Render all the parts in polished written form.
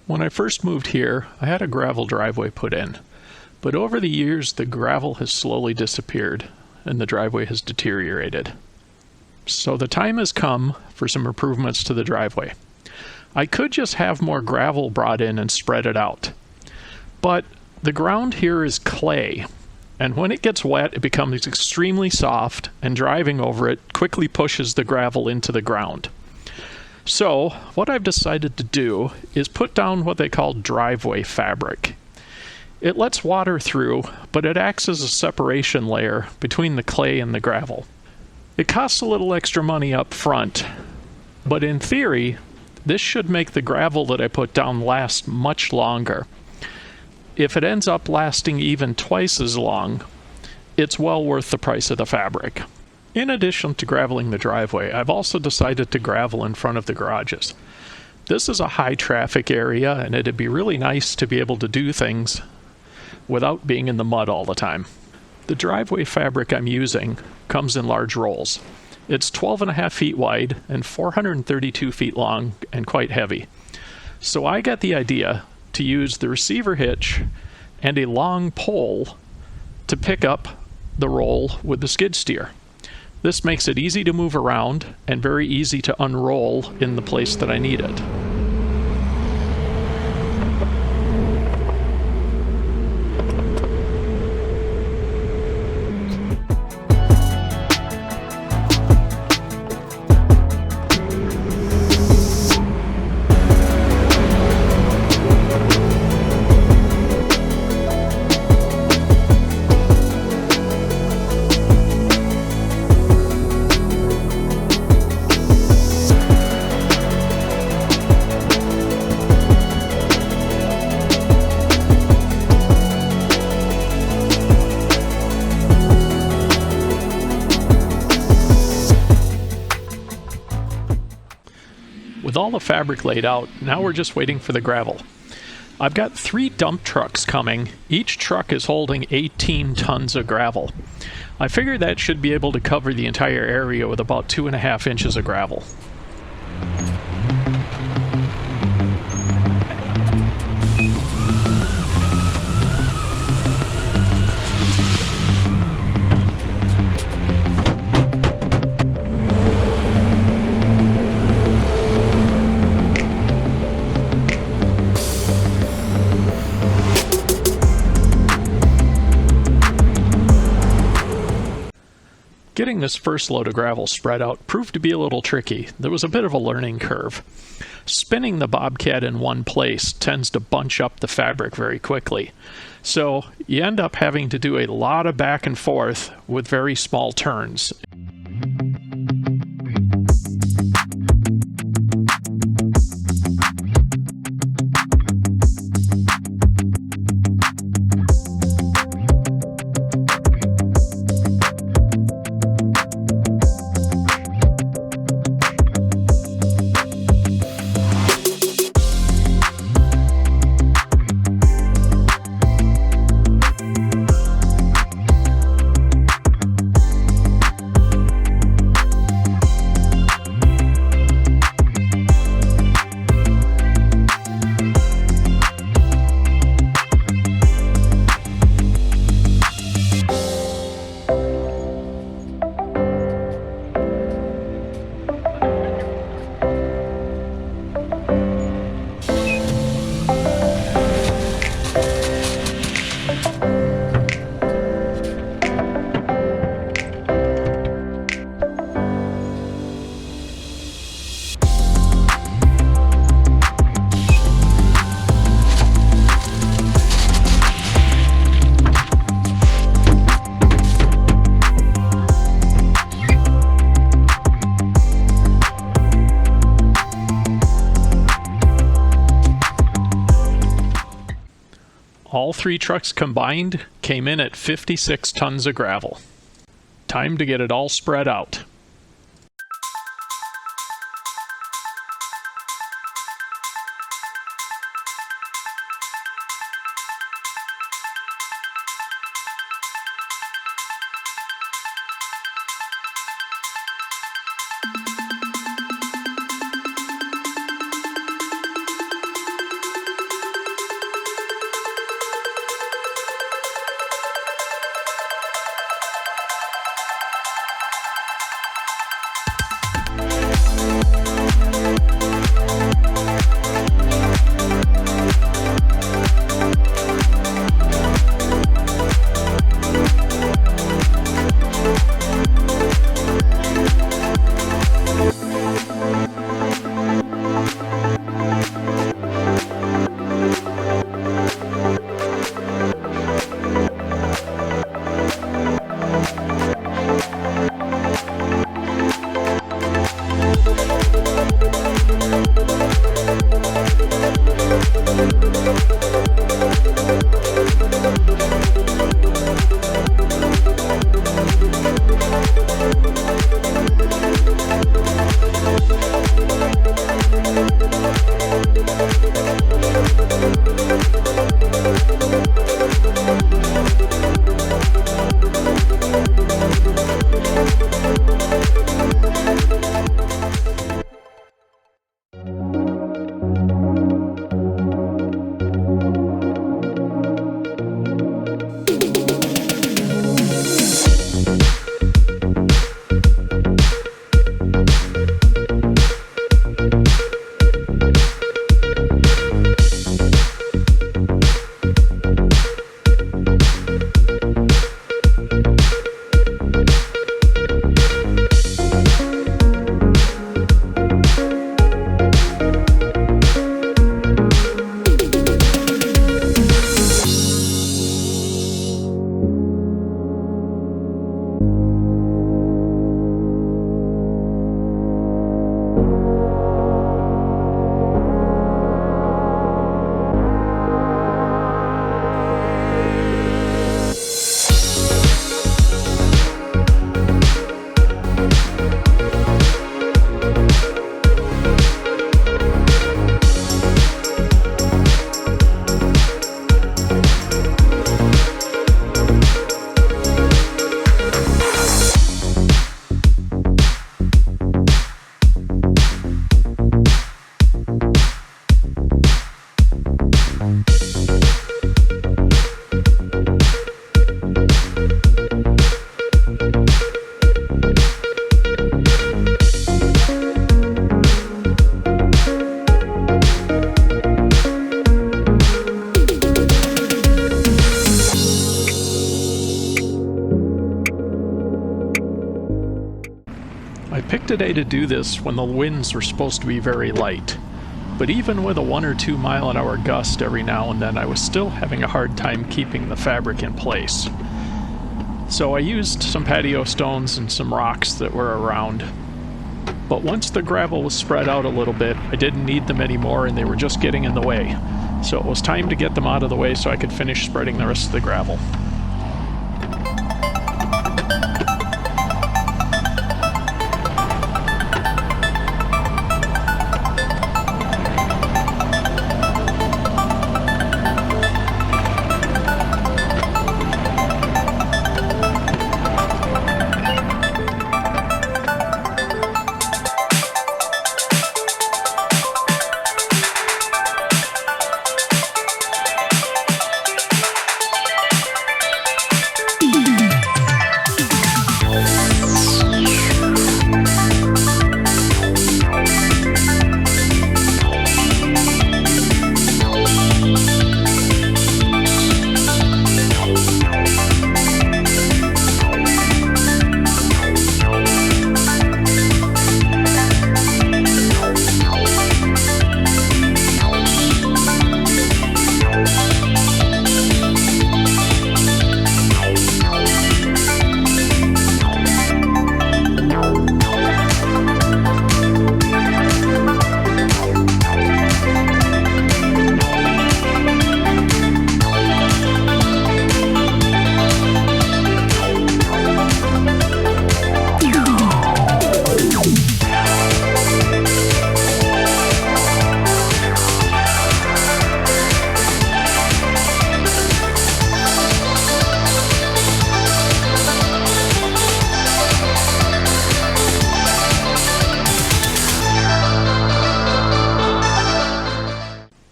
When I first moved here, I had a gravel driveway put in, but over the years the gravel has slowly disappeared and the driveway has deteriorated. So the time has come for some improvements to the driveway. I could just have more gravel brought in and spread it out, but the ground here is clay, and when it gets wet it becomes extremely soft, and driving over it quickly pushes the gravel into the ground. So what I've decided to do is put down what they call driveway fabric. It lets water through, but it acts as a separation layer between the clay and the gravel. It costs a little extra money up front, but in theory, this should make the gravel that I put down last much longer. If it ends up lasting even twice as long, it's well worth the price of the fabric. In addition to graveling the driveway, I've also decided to gravel in front of the garages. This is a high traffic area, and it'd be really nice to be able to do things without being in the mud all the time. The driveway fabric I'm using comes in large rolls. It's 12.5 feet wide and 432 feet long and quite heavy. So I got the idea to use the receiver hitch and a long pole to pick up the roll with the skid steer. This makes it easy to move around and very easy to unroll in the place that I need it. With all the fabric laid out, now we're just waiting for the gravel. I've got 3 dump trucks coming. Each truck is holding 18 tons of gravel. I figure that should be able to cover the entire area with about 2.5 inches of gravel. Getting this first load of gravel spread out proved to be a little tricky. There was a bit of a learning curve. Spinning the Bobcat in one place tends to bunch up the fabric very quickly. So you end up having to do a lot of back and forth with very small turns. All 3 trucks combined came in at 56 tons of gravel. Time to get it all spread out. I picked a day to do this when the winds were supposed to be very light, but even with a 1 or 2 mile-an-hour gust every now and then, I was still having a hard time keeping the fabric in place. So I used some patio stones and some rocks that were around. But once the gravel was spread out a little bit, I didn't need them anymore and they were just getting in the way. So it was time to get them out of the way so I could finish spreading the rest of the gravel.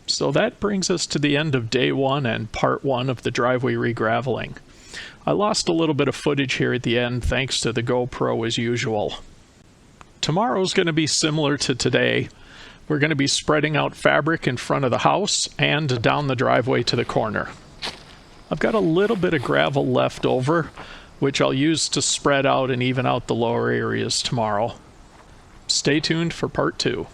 So that brings us to the end of day 1 and part 1 of the driveway regraveling. I lost a little bit of footage here at the end thanks to the GoPro as usual. Tomorrow's going to be similar to today. We're going to be spreading out fabric in front of the house and down the driveway to the corner. I've got a little bit of gravel left over, which I'll use to spread out and even out the lower areas tomorrow. Stay tuned for part 2.